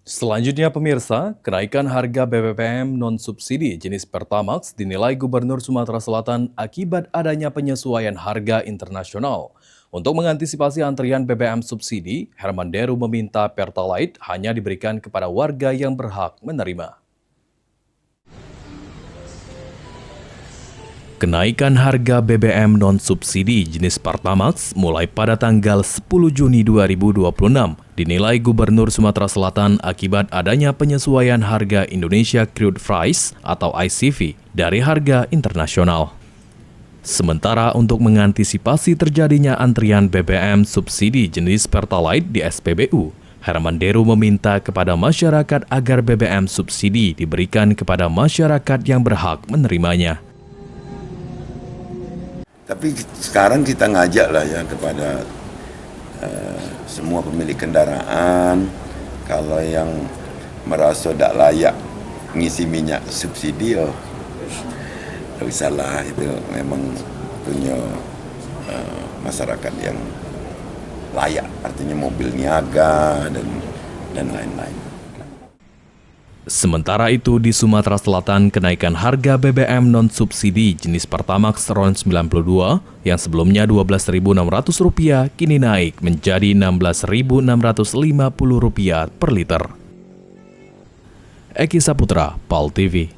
Selanjutnya pemirsa, kenaikan harga BBM non-subsidi jenis Pertamax dinilai Gubernur Sumatera Selatan akibat adanya penyesuaian harga internasional. Untuk mengantisipasi antrian BBM subsidi, Herman Deru meminta Pertalite hanya diberikan kepada warga yang berhak menerima. Kenaikan harga BBM non-subsidi jenis Pertamax mulai pada tanggal 10 Juni 2026 dinilai Gubernur Sumatera Selatan akibat adanya penyesuaian harga Indonesia Crude Price atau ICP dari harga internasional. Sementara untuk mengantisipasi terjadinya antrian BBM subsidi jenis Pertalite di SPBU, Herman Deru meminta kepada masyarakat agar BBM subsidi diberikan kepada masyarakat yang berhak menerimanya. Tapi sekarang kita ngajak lah ya kepada semua pemilik kendaraan, kalau yang merasa tidak layak ngisi minyak subsidi, tidak usah lah, itu memang punya masyarakat yang layak, artinya mobil niaga dan lain-lain. Sementara itu di Sumatera Selatan, kenaikan harga BBM non-subsidi jenis Pertamax RON 92 yang sebelumnya Rp12.600 kini naik menjadi Rp16.650 per liter. Eki Saputra, PAL TV.